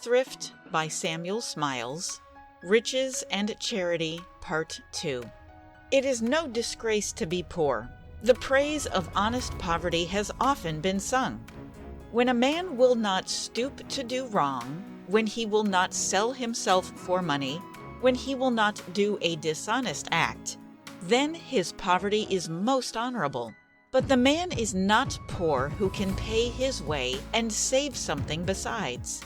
Thrift by Samuel Smiles, Riches and Charity, Part 2. It is no disgrace to be poor. The praise of honest poverty has often been sung. When a man will not stoop to do wrong, when he will not sell himself for money, when he will not do a dishonest act, then his poverty is most honorable. But the man is not poor who can pay his way and save something besides.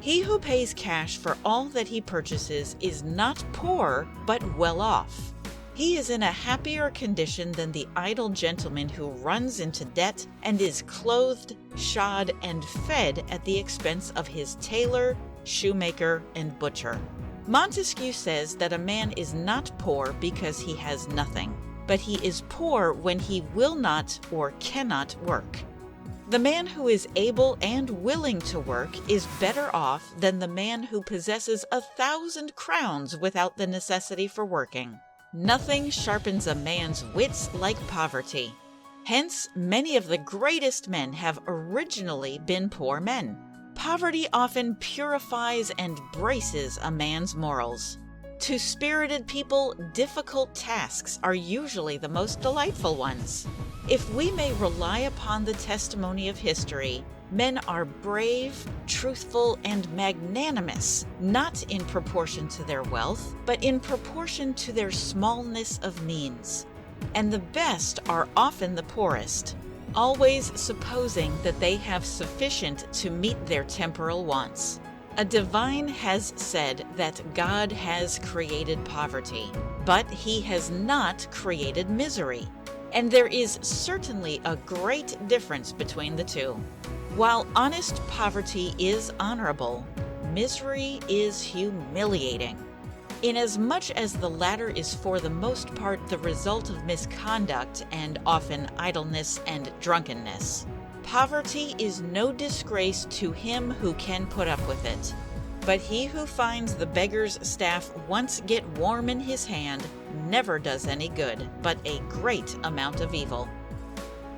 He who pays cash for all that he purchases is not poor, but well off. He is in a happier condition than the idle gentleman who runs into debt and is clothed, shod, and fed at the expense of his tailor, shoemaker, and butcher. Montesquieu says that a man is not poor because he has nothing, but he is poor when he will not or cannot work. The man who is able and willing to work is better off than the man who possesses 1,000 crowns without the necessity for working. Nothing sharpens a man's wits like poverty. Hence, many of the greatest men have originally been poor men. Poverty often purifies and braces a man's morals. To spirited people, difficult tasks are usually the most delightful ones. If we may rely upon the testimony of history, men are brave, truthful, and magnanimous, not in proportion to their wealth, but in proportion to their smallness of means. And the best are often the poorest, always supposing that they have sufficient to meet their temporal wants. A divine has said that God has created poverty, but he has not created misery. And there is certainly a great difference between the two. While honest poverty is honorable, misery is humiliating. Inasmuch as the latter is for the most part the result of misconduct and often idleness and drunkenness, poverty is no disgrace to him who can put up with it. But he who finds the beggar's staff once get warm in his hand never does any good, but a great amount of evil.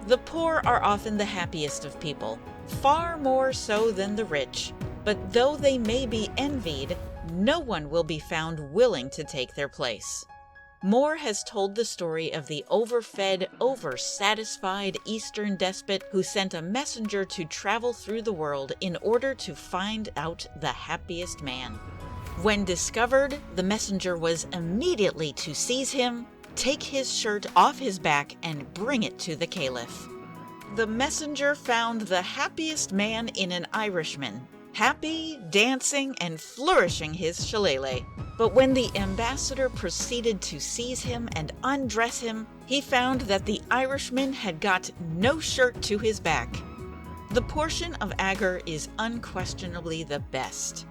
The poor are often the happiest of people, far more so than the rich, but though they may be envied, no one will be found willing to take their place. Moore has told the story of the overfed, oversatisfied Eastern despot who sent a messenger to travel through the world in order to find out the happiest man. When discovered, the messenger was immediately to seize him, take his shirt off his back, and bring it to the caliph. The messenger found the happiest man in an Irishman, happy, dancing, and flourishing his shillelagh. But when the ambassador proceeded to seize him and undress him, he found that the Irishman had got no shirt to his back. The portion of Agar is unquestionably the best.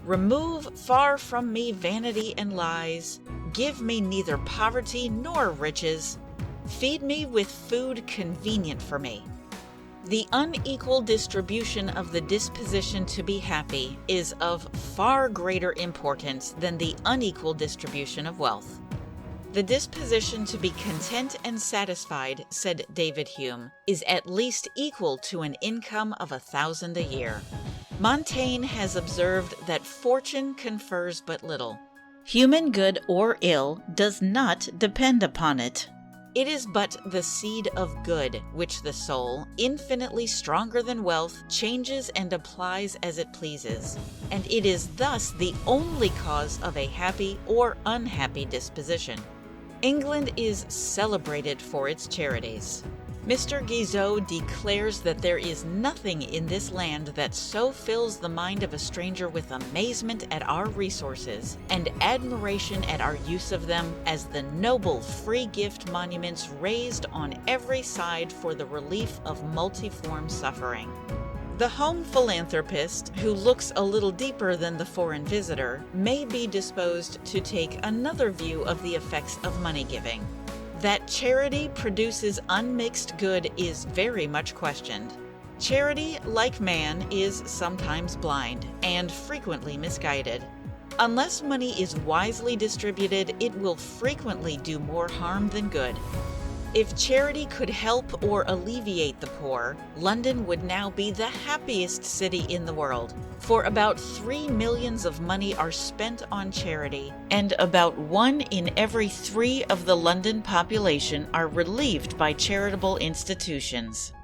Remove far from me vanity and lies. Give me neither poverty nor riches. Feed me with food convenient for me. The unequal distribution of the disposition to be happy is of far greater importance than the unequal distribution of wealth. The disposition to be content and satisfied, said David Hume, is at least equal to an income of 1,000 a year. Montaigne has observed that fortune confers but little. Human good or ill does not depend upon it. It is but the seed of good, which the soul, infinitely stronger than wealth, changes and applies as it pleases, and it is thus the only cause of a happy or unhappy disposition. England is celebrated for its charities. Mr. Guizot declares that there is nothing in this land that so fills the mind of a stranger with amazement at our resources and admiration at our use of them as the noble free gift monuments raised on every side for the relief of multiform suffering. The home philanthropist, who looks a little deeper than the foreign visitor, may be disposed to take another view of the effects of money giving. That charity produces unmixed good is very much questioned. Charity, like man, is sometimes blind and frequently misguided. Unless money is wisely distributed, it will frequently do more harm than good. If charity could help or alleviate the poor, London would now be the happiest city in the world. For about 3 millions of money are spent on charity, and about 1 in every 3 of the London population are relieved by charitable institutions.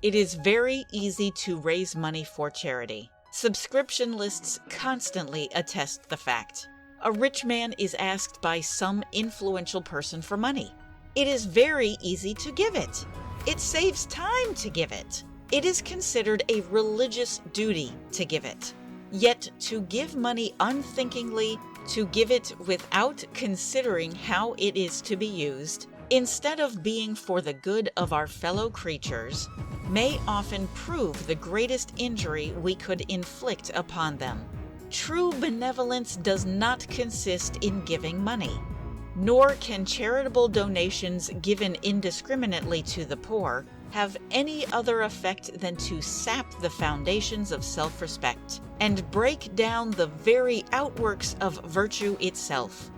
It is very easy to raise money for charity. Subscription lists constantly attest the fact. A rich man is asked by some influential person for money. It is very easy to give it. It saves time to give it. It is considered a religious duty to give it. Yet to give money unthinkingly, to give it without considering how it is to be used, instead of being for the good of our fellow creatures, may often prove the greatest injury we could inflict upon them. True benevolence does not consist in giving money. Nor can charitable donations given indiscriminately to the poor have any other effect than to sap the foundations of self-respect and break down the very outworks of virtue itself.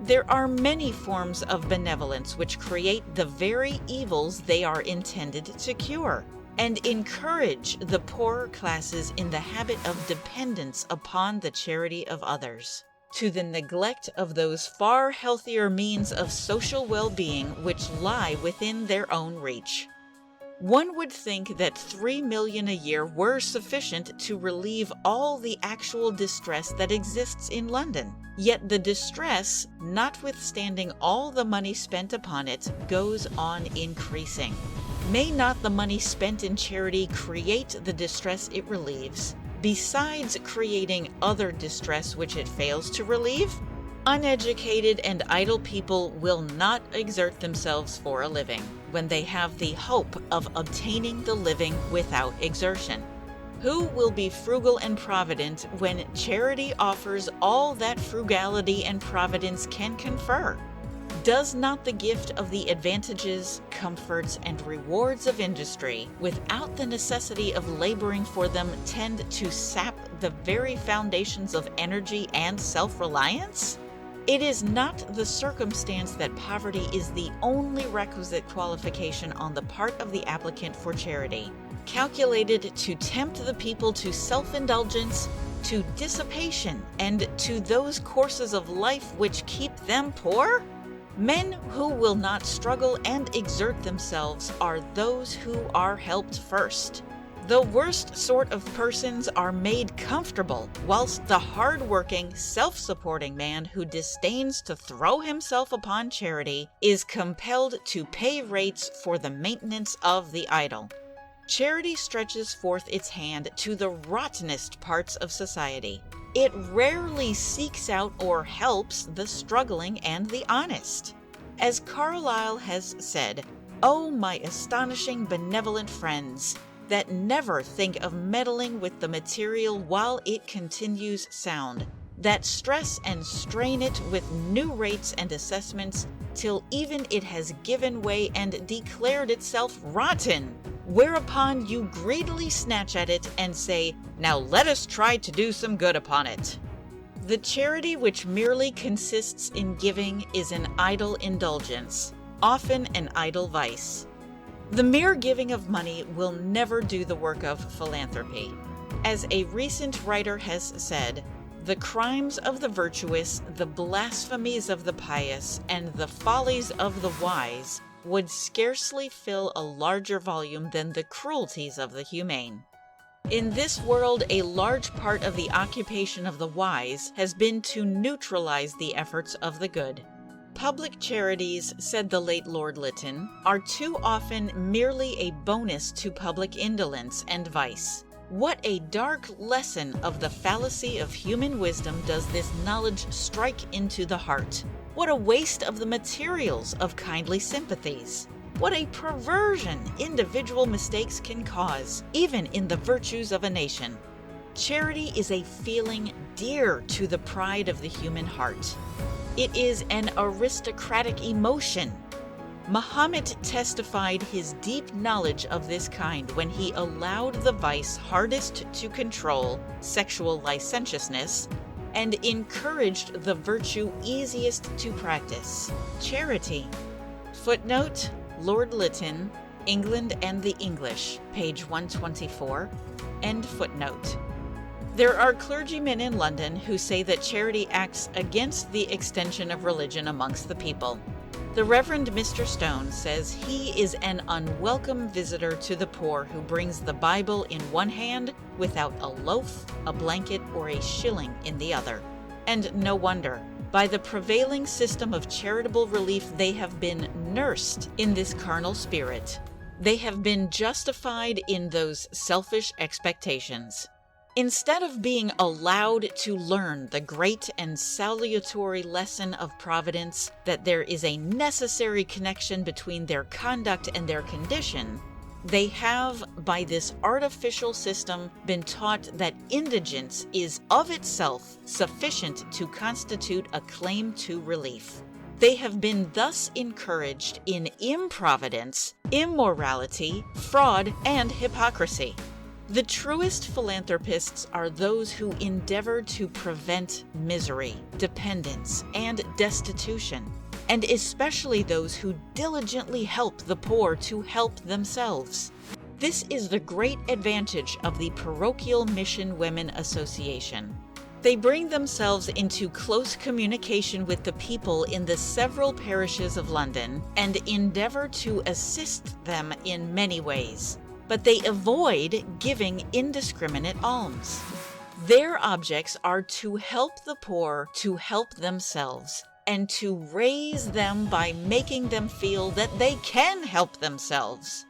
There are many forms of benevolence which create the very evils they are intended to cure, and encourage the poorer classes in the habit of dependence upon the charity of others, to the neglect of those far healthier means of social well-being which lie within their own reach. One would think that 3 million a year were sufficient to relieve all the actual distress that exists in London. Yet the distress, notwithstanding all the money spent upon it, goes on increasing. May not the money spent in charity create the distress it relieves, besides creating other distress which it fails to relieve? Uneducated and idle people will not exert themselves for a living when they have the hope of obtaining the living without exertion. Who will be frugal and provident when charity offers all that frugality and providence can confer? Does not the gift of the advantages, comforts, and rewards of industry, without the necessity of laboring for them, tend to sap the very foundations of energy and self-reliance? It is not the circumstance that poverty is the only requisite qualification on the part of the applicant for charity, calculated to tempt the people to self-indulgence, to dissipation, and to those courses of life which keep them poor? Men who will not struggle and exert themselves are those who are helped first. The worst sort of persons are made comfortable, whilst the hard-working, self-supporting man who disdains to throw himself upon charity is compelled to pay rates for the maintenance of the idle. Charity stretches forth its hand to the rottenest parts of society. It rarely seeks out or helps the struggling and the honest. As Carlyle has said, "Oh, my astonishing benevolent friends, that never think of meddling with the material while it continues sound, that stress and strain it with new rates and assessments till even it has given way and declared itself rotten, whereupon you greedily snatch at it and say, 'Now let us try to do some good upon it.'" The charity which merely consists in giving is an idle indulgence, often an idle vice. The mere giving of money will never do the work of philanthropy. As a recent writer has said, "The crimes of the virtuous, the blasphemies of the pious, and the follies of the wise would scarcely fill a larger volume than the cruelties of the humane." In this world, a large part of the occupation of the wise has been to neutralize the efforts of the good. Public charities, said the late Lord Lytton, are too often merely a bonus to public indolence and vice. What a dark lesson of the fallacy of human wisdom does this knowledge strike into the heart! What a waste of the materials of kindly sympathies! What a perversion individual mistakes can cause, even in the virtues of a nation! Charity is a feeling dear to the pride of the human heart. It is an aristocratic emotion. Mahomet testified his deep knowledge of this kind when he allowed the vice hardest to control, sexual licentiousness, and encouraged the virtue easiest to practice, charity. Footnote: Lord Lytton, England and the English, page 124, end footnote. There are clergymen in London who say that charity acts against the extension of religion amongst the people. The Reverend Mr. Stone says he is an unwelcome visitor to the poor who brings the Bible in one hand without a loaf, a blanket, or a shilling in the other. And no wonder. By the prevailing system of charitable relief, they have been nursed in this carnal spirit. They have been justified in those selfish expectations. Instead of being allowed to learn the great and salutary lesson of providence, that there is a necessary connection between their conduct and their condition, they have, by this artificial system, been taught that indigence is of itself sufficient to constitute a claim to relief. They have been thus encouraged in improvidence, immorality, fraud, and hypocrisy. The truest philanthropists are those who endeavor to prevent misery, dependence, and destitution, and especially those who diligently help the poor to help themselves. This is the great advantage of the Parochial Mission Women Association. They bring themselves into close communication with the people in the several parishes of London and endeavor to assist them in many ways. But they avoid giving indiscriminate alms. Their objects are to help the poor to help themselves, and to raise them by making them feel that they can help themselves.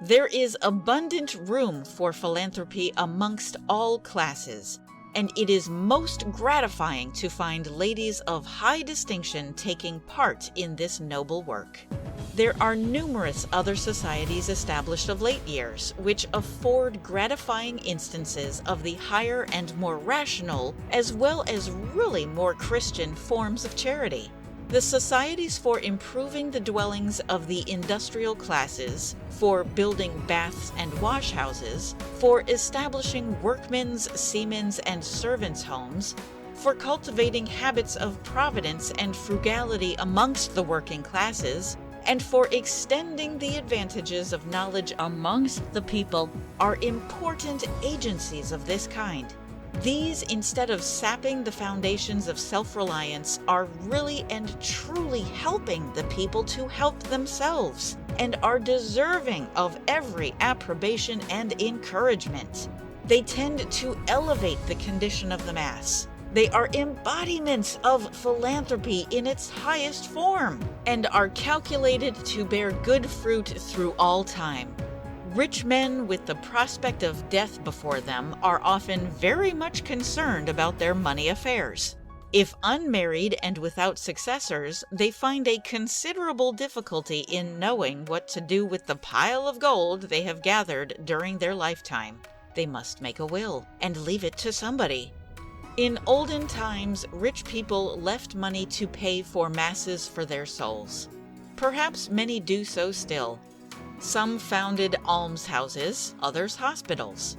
There is abundant room for philanthropy amongst all classes, and it is most gratifying to find ladies of high distinction taking part in this noble work. There are numerous other societies established of late years, which afford gratifying instances of the higher and more rational, as well as really more Christian forms of charity. The societies for improving the dwellings of the industrial classes, for building baths and wash houses, for establishing workmen's, seamen's, and servants' homes, for cultivating habits of providence and frugality amongst the working classes, and for extending the advantages of knowledge amongst the people, are important agencies of this kind. These, instead of sapping the foundations of self-reliance, are really and truly helping the people to help themselves, and are deserving of every approbation and encouragement. They tend to elevate the condition of the mass. They are embodiments of philanthropy in its highest form, and are calculated to bear good fruit through all time. Rich men with the prospect of death before them are often very much concerned about their money affairs. If unmarried and without successors, they find a considerable difficulty in knowing what to do with the pile of gold they have gathered during their lifetime. They must make a will and leave it to somebody. In olden times, rich people left money to pay for masses for their souls. Perhaps many do so still. Some founded almshouses, others hospitals.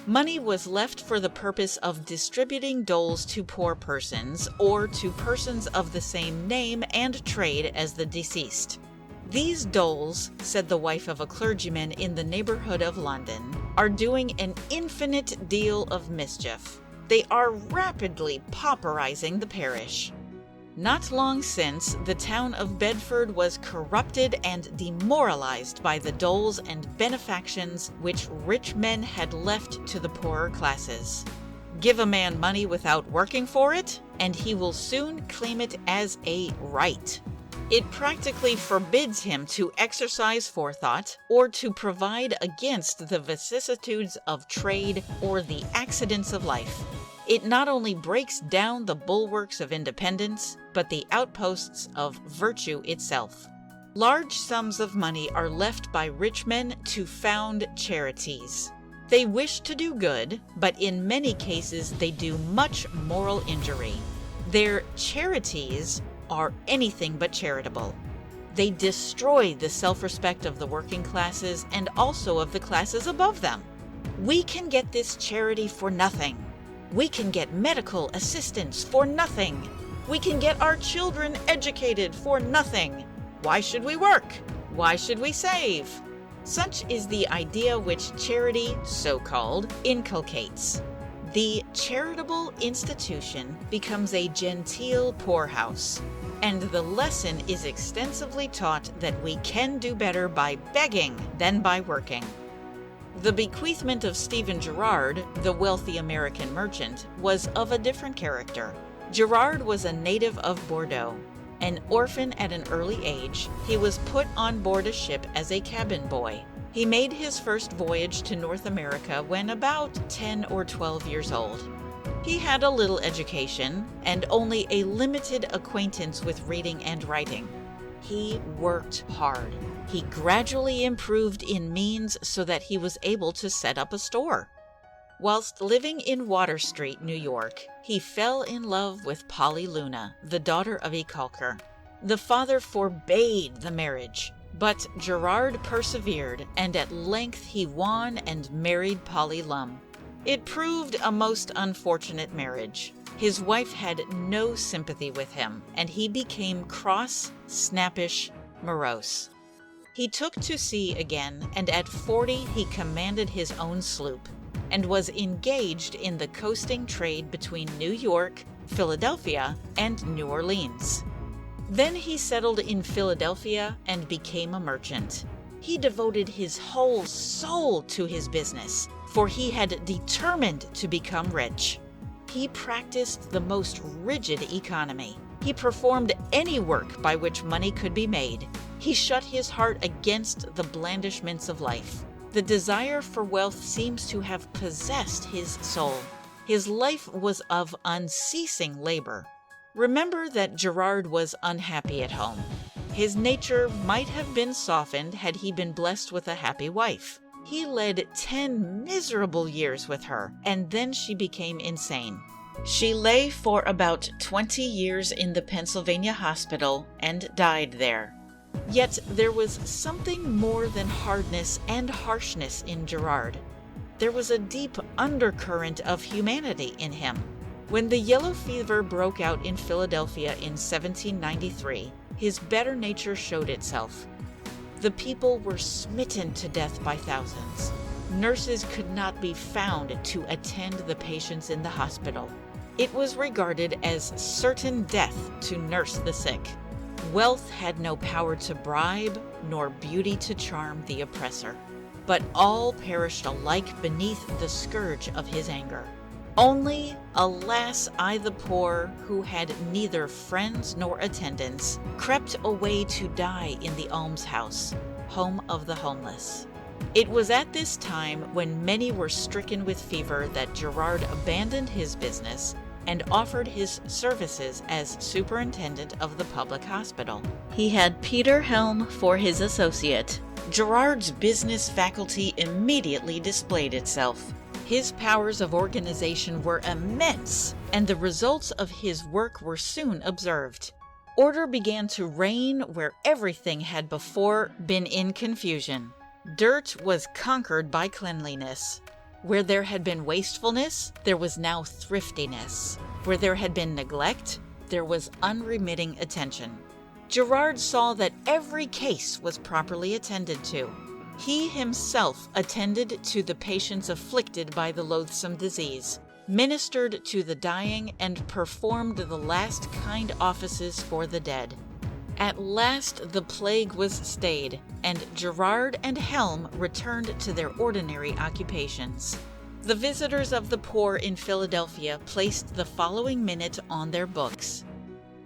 Money was left for the purpose of distributing doles to poor persons or to persons of the same name and trade as the deceased. These doles, said the wife of a clergyman in the neighborhood of London, are doing an infinite deal of mischief. They are rapidly pauperizing the parish. Not long since, the town of Bedford was corrupted and demoralized by the doles and benefactions which rich men had left to the poorer classes. Give a man money without working for it, and he will soon claim it as a right. It practically forbids him to exercise forethought or to provide against the vicissitudes of trade or the accidents of life. It not only breaks down the bulwarks of independence, but the outposts of virtue itself. Large sums of money are left by rich men to found charities. They wish to do good, but in many cases they do much moral injury. Their charities are anything but charitable. They destroy the self-respect of the working classes and also of the classes above them. We can get this charity for nothing. We can get medical assistance for nothing. We can get our children educated for nothing. Why should we work? Why should we save? Such is the idea which charity, so-called, inculcates. The charitable institution becomes a genteel poorhouse, and the lesson is extensively taught that we can do better by begging than by working. The bequeathment of Stephen Girard, the wealthy American merchant, was of a different character. Girard was a native of Bordeaux. An orphan at an early age, he was put on board a ship as a cabin boy. He made his first voyage to North America when about 10 or 12 years old. He had a little education and only a limited acquaintance with reading and writing. He worked hard. He gradually improved in means so that he was able to set up a store. Whilst living in Water Street, New York, he fell in love with Polly Luna, the daughter of a caulker. The father forbade the marriage, but Girard persevered, and at length he won and married Polly Lum. It proved a most unfortunate marriage. His wife had no sympathy with him, and he became cross, snappish, morose. He took to sea again, and at 40 he commanded his own sloop, and was engaged in the coasting trade between New York, Philadelphia, and New Orleans. Then he settled in Philadelphia and became a merchant. He devoted his whole soul to his business, for he had determined to become rich. He practiced the most rigid economy. He performed any work by which money could be made. He shut his heart against the blandishments of life. The desire for wealth seems to have possessed his soul. His life was of unceasing labor. Remember that Girard was unhappy at home. His nature might have been softened had he been blessed with a happy wife. He led 10 miserable years with her, and then she became insane. She lay for about 20 years in the Pennsylvania hospital and died there. Yet there was something more than hardness and harshness in Girard. There was a deep undercurrent of humanity in him. When the yellow fever broke out in Philadelphia in 1793, his better nature showed itself. The people were smitten to death by thousands. Nurses could not be found to attend the patients in the hospital. It was regarded as certain death to nurse the sick. Wealth had no power to bribe, nor beauty to charm the oppressor. But all perished alike beneath the scourge of his anger. Only, alas, I the poor, who had neither friends nor attendants, crept away to die in the almshouse, home of the homeless. It was at this time, when many were stricken with fever, that Girard abandoned his business and offered his services as superintendent of the public hospital. He had Peter Helm for his associate. Girard's business faculty immediately displayed itself. His powers of organization were immense, and the results of his work were soon observed. Order began to reign where everything had before been in confusion. Dirt was conquered by cleanliness. Where there had been wastefulness, there was now thriftiness. Where there had been neglect, there was unremitting attention. Girard saw that every case was properly attended to. He himself attended to the patients afflicted by the loathsome disease, ministered to the dying, and performed the last kind offices for the dead. At last the plague was stayed, and Girard and Helm returned to their ordinary occupations. The visitors of the poor in Philadelphia placed the following minute on their books.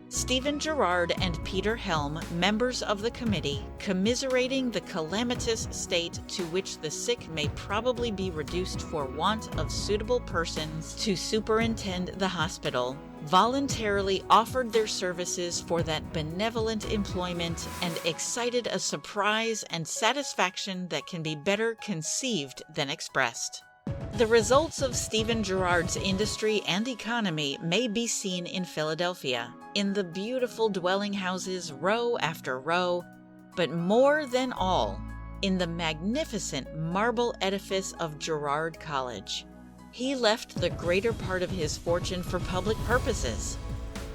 Stephen Girard and Peter Helm, members of the committee, commiserating the calamitous state to which the sick may probably be reduced for want of suitable persons to superintend the hospital, voluntarily offered their services for that benevolent employment and excited a surprise and satisfaction that can be better conceived than expressed. The results of Stephen Girard's industry and economy may be seen in Philadelphia, in the beautiful dwelling houses row after row, but more than all, in the magnificent marble edifice of Girard College. He left the greater part of his fortune for public purposes.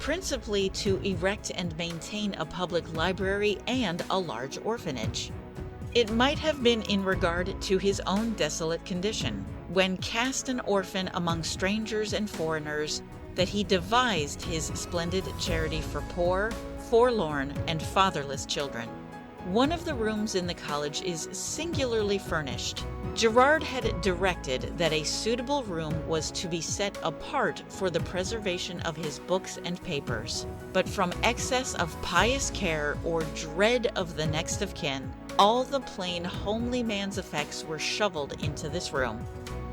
principally to erect and maintain a public library and a large orphanage. It might have been in regard to his own desolate condition, when cast an orphan among strangers and foreigners, that he devised his splendid charity for poor, forlorn, and fatherless children. One of the rooms in the college is singularly furnished. Girard had directed that a suitable room was to be set apart for the preservation of his books and papers, but from excess of pious care or dread of the next of kin, all the plain, homely man's effects were shoveled into this room.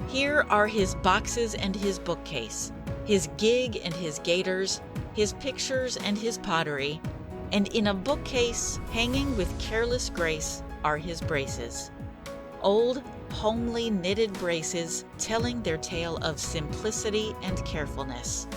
Here are his boxes and his bookcase, his gig and his gaiters, his pictures and his pottery, and in a bookcase, hanging with careless grace, are his braces. Old, homely knitted braces telling their tale of simplicity and carefulness.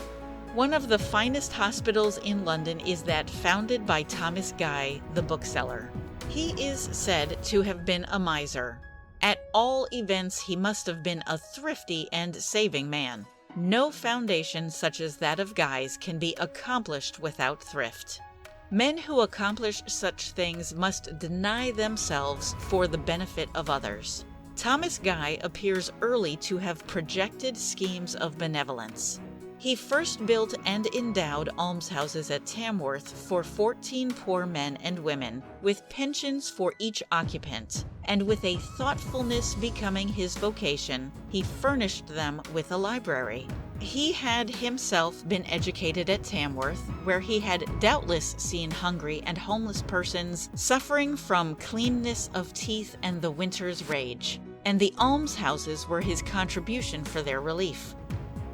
One of the finest hospitals in London is that founded by Thomas Guy, the bookseller. He is said to have been a miser. At all events, he must have been a thrifty and saving man. No foundation such as that of Guy's can be accomplished without thrift. Men who accomplish such things must deny themselves for the benefit of others. Thomas Guy appears early to have projected schemes of benevolence. He first built and endowed almshouses at Tamworth for 14 poor men and women, with pensions for each occupant, and with a thoughtfulness becoming his vocation, he furnished them with a library. He had himself been educated at Tamworth, where he had doubtless seen hungry and homeless persons suffering from cleanness of teeth and the winter's rage, and the almshouses were his contribution for their relief.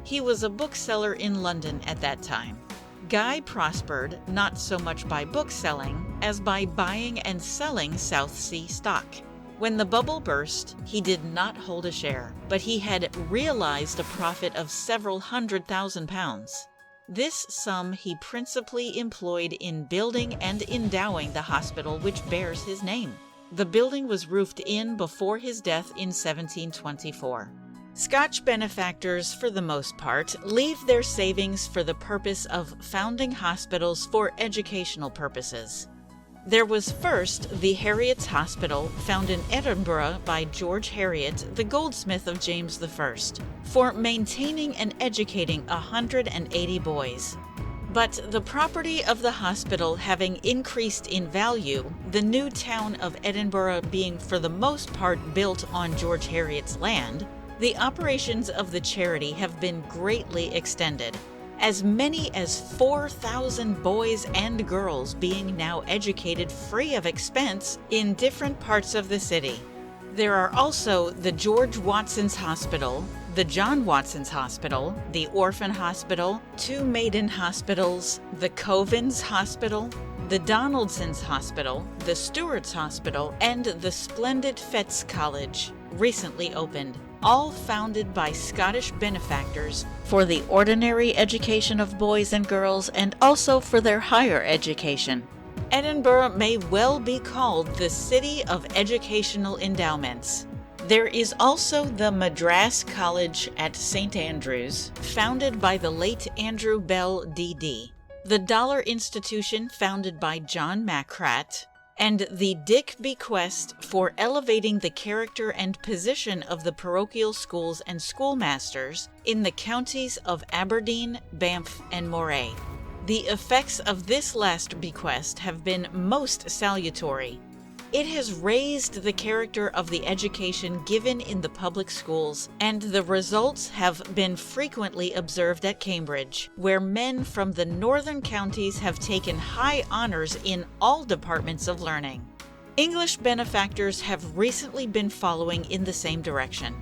He was a bookseller in London at that time. Guy prospered not so much by bookselling as by buying and selling South Sea stock. When the bubble burst, he did not hold a share, but he had realized a profit of several £100,000. This sum he principally employed in building and endowing the hospital which bears his name. The building was roofed in before his death in 1724. Scotch benefactors, for the most part, leave their savings for the purpose of founding hospitals for educational purposes. There was first the Heriot's Hospital, found in Edinburgh by George Heriot, the goldsmith of James I, for maintaining and educating 180 boys. But the property of the hospital having increased in value, the new town of Edinburgh being for the most part built on George Heriot's land, the operations of the charity have been greatly extended, as many as 4,000 boys and girls being now educated free of expense in different parts of the city. There are also the George Watson's Hospital, the John Watson's Hospital, the Orphan Hospital, 2 maiden hospitals, the Covens Hospital, the Donaldson's Hospital, the Stewart's Hospital, and the splendid Fettes College, recently opened, all founded by Scottish benefactors for the ordinary education of boys and girls and also for their higher education. Edinburgh may well be called the city of educational endowments. There is also the Madras College at St. Andrews, founded by the late Andrew Bell D.D., the Dollar Institution founded by John Macratt, and the Dick Bequest for elevating the character and position of the parochial schools and schoolmasters in the counties of Aberdeen, Banff, and Moray. The effects of this last bequest have been most salutary. It has raised the character of the education given in the public schools, and the results have been frequently observed at Cambridge, where men from the northern counties have taken high honors in all departments of learning. English benefactors have recently been following in the same direction.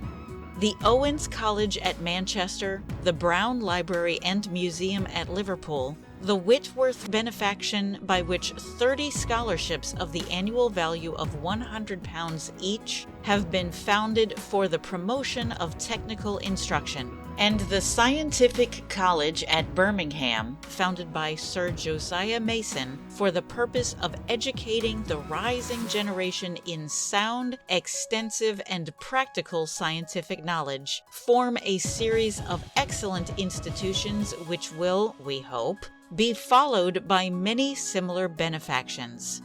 The Owens College at Manchester, the Brown Library and Museum at Liverpool, the Whitworth benefaction, by which 30 scholarships of the annual value of £100 each have been founded for the promotion of technical instruction. and the Scientific College at Birmingham, founded by Sir Josiah Mason for the purpose of educating the rising generation in sound, extensive, and practical scientific knowledge, form a series of excellent institutions which will, we hope, be followed by many similar benefactions.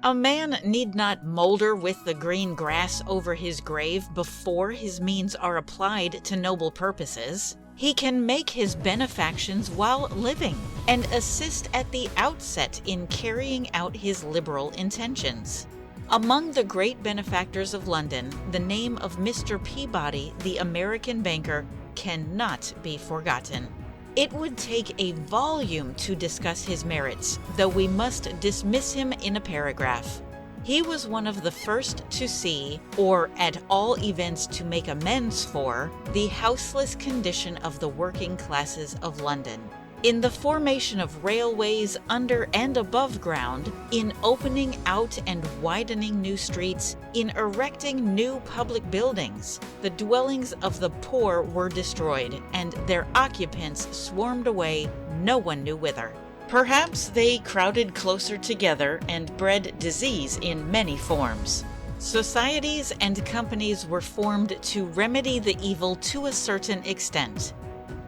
A man need not moulder with the green grass over his grave before his means are applied to noble purposes. He can make his benefactions while living, and assist at the outset in carrying out his liberal intentions. Among the great benefactors of London, the name of Mr. Peabody, the American banker, cannot be forgotten. It would take a volume to discuss his merits, though we must dismiss him in a paragraph. He was one of the first to see, or at all events to make amends for, the houseless condition of the working classes of London. In the formation of railways under and above ground, in opening out and widening new streets, in erecting new public buildings, the dwellings of the poor were destroyed, and their occupants swarmed away no one knew whither. Perhaps they crowded closer together and bred disease in many forms. Societies and companies were formed to remedy the evil to a certain extent.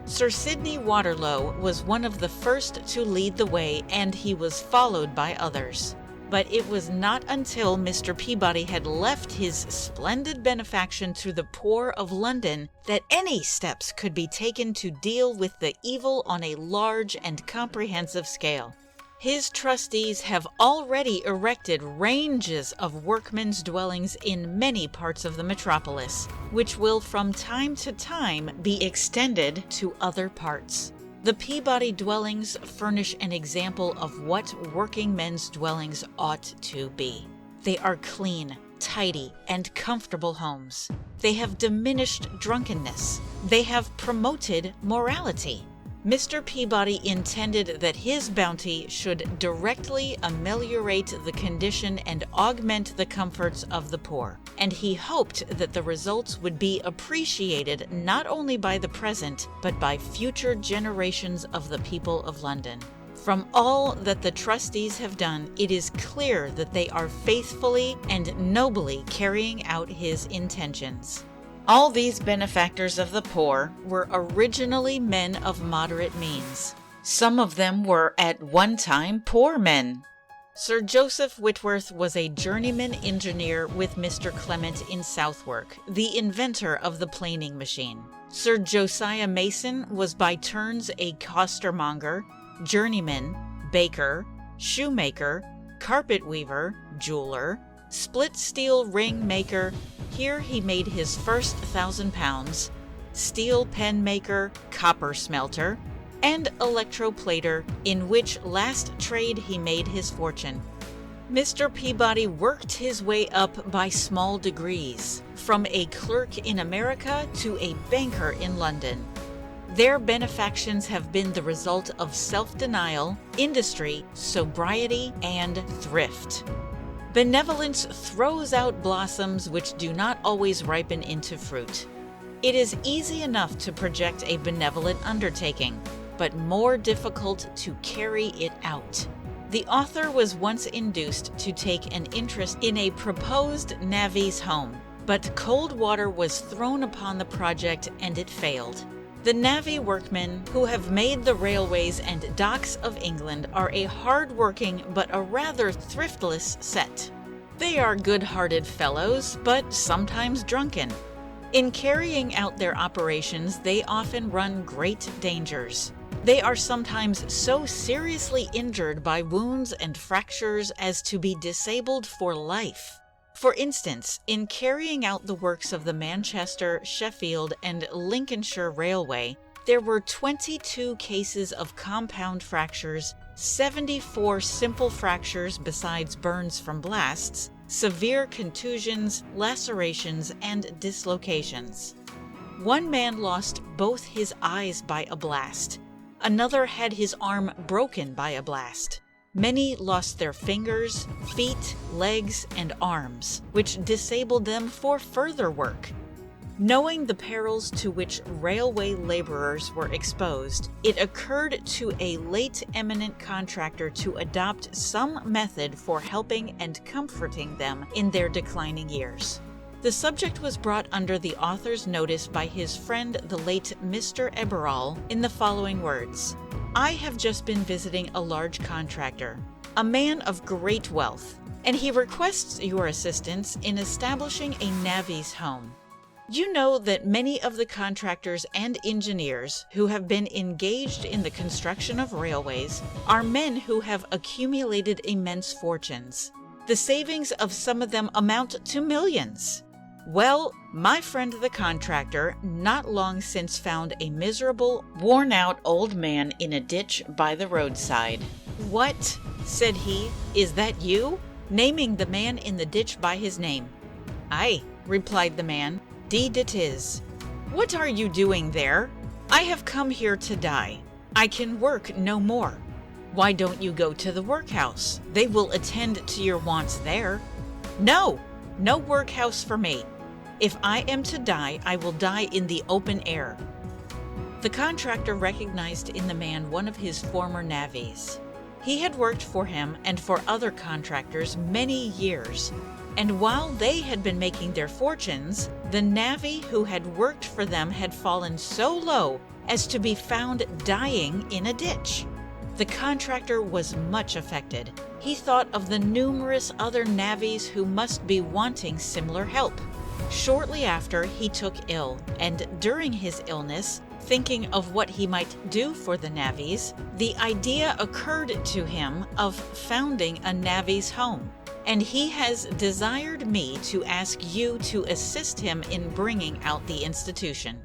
Sir Sidney Waterlow was one of the first to lead the way, and he was followed by others. But it was not until Mr. Peabody had left his splendid benefaction to the poor of London that any steps could be taken to deal with the evil on a large and comprehensive scale. His trustees have already erected ranges of workmen's dwellings in many parts of the metropolis, which will from time to time be extended to other parts. The Peabody dwellings furnish an example of what working men's dwellings ought to be. They are clean, tidy, and comfortable homes. They have diminished drunkenness. They have promoted morality. Mr. Peabody intended that his bounty should directly ameliorate the condition and augment the comforts of the poor, and he hoped that the results would be appreciated not only by the present, but by future generations of the people of London. From all that the trustees have done, it is clear that they are faithfully and nobly carrying out his intentions. All these benefactors of the poor were originally men of moderate means. Some of them were at one time poor men. Sir Joseph Whitworth was a journeyman engineer with Mr. Clement in Southwark, the inventor of the planing machine. Sir Josiah Mason was by turns a costermonger, journeyman, baker, shoemaker, carpet weaver, jeweler, split steel ring maker. Here he made his first £1,000, steel pen maker, copper smelter, and electroplater, in which last trade he made his fortune. Mr. Peabody worked his way up by small degrees, from a clerk in America to a banker in London. Their benefactions have been the result of self-denial, industry, sobriety, and thrift. Benevolence throws out blossoms which do not always ripen into fruit. It is easy enough to project a benevolent undertaking, but more difficult to carry it out. The author was once induced to take an interest in a proposed navvy's home, but cold water was thrown upon the project and it failed. The navvy workmen who have made the railways and docks of England are a hard-working but a rather thriftless set. They are good-hearted fellows, but sometimes drunken. In carrying out their operations, they often run great dangers. They are sometimes so seriously injured by wounds and fractures as to be disabled for life. For instance, in carrying out the works of the Manchester, Sheffield, and Lincolnshire Railway, there were 22 cases of compound fractures, 74 simple fractures besides burns from blasts, severe contusions, lacerations, and dislocations. One man lost both his eyes by a blast. Another had his arm broken by a blast. Many lost their fingers, feet, legs, and arms, which disabled them for further work. Knowing the perils to which railway laborers were exposed, it occurred to a late eminent contractor to adopt some method for helping and comforting them in their declining years. The subject was brought under the author's notice by his friend the late Mr. Eberall in the following words: "I have just been visiting a large contractor, a man of great wealth, and he requests your assistance in establishing a navvy's home. You know that many of the contractors and engineers who have been engaged in the construction of railways are men who have accumulated immense fortunes. The savings of some of them amount to millions. Well, my friend the contractor not long since found a miserable, worn-out old man in a ditch by the roadside. 'What?' said he, 'is that you?' naming the man in the ditch by his name. 'Aye,' replied the man, 'deed it is.' 'What are you doing there?' 'I have come here to die. I can work no more.' 'Why don't you go to the workhouse? They will attend to your wants there.' 'No, no workhouse for me. If I am to die, I will die in the open air.' The contractor recognized in the man one of his former navvies. He had worked for him and for other contractors many years, and while they had been making their fortunes, the navvy who had worked for them had fallen so low as to be found dying in a ditch. The contractor was much affected. He thought of the numerous other navvies who must be wanting similar help. Shortly after, he took ill, and during his illness, thinking of what he might do for the navvies, the idea occurred to him of founding a navvy's home, and he has desired me to ask you to assist him in bringing out the institution."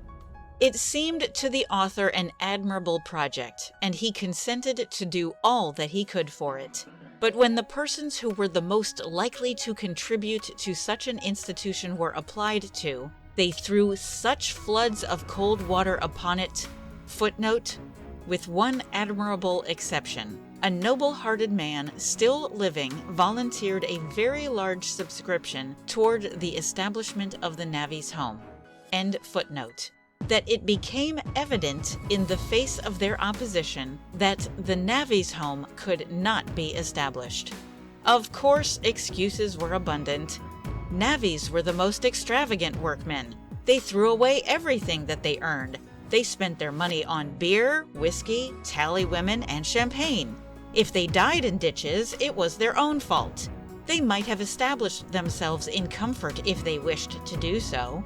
It seemed to the author an admirable project, and he consented to do all that he could for it. But when the persons who were the most likely to contribute to such an institution were applied to, they threw such floods of cold water upon it. Footnote, with one admirable exception. A noble-hearted man still living volunteered a very large subscription toward the establishment of the navvy's home. End footnote. That it became evident in the face of their opposition that the navvy's home could not be established. Of course, excuses were abundant. Navvies were the most extravagant workmen. They threw away everything that they earned. They spent their money on beer, whiskey, tally women, and champagne. If they died in ditches, it was their own fault. They might have established themselves in comfort if they wished to do so.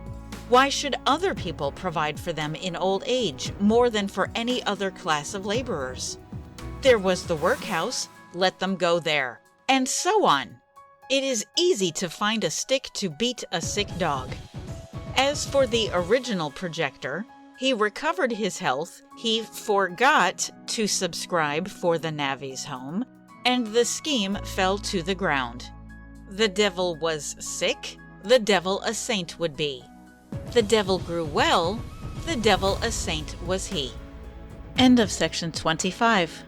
Why should other people provide for them in old age more than for any other class of laborers? There was the workhouse, let them go there, and so on. It is easy to find a stick to beat a sick dog. As for the original projector, he recovered his health, he forgot to subscribe for the navvy's home, and the scheme fell to the ground. The devil was sick, the devil a saint would be. The devil grew well, the devil a saint was he. End of section 25.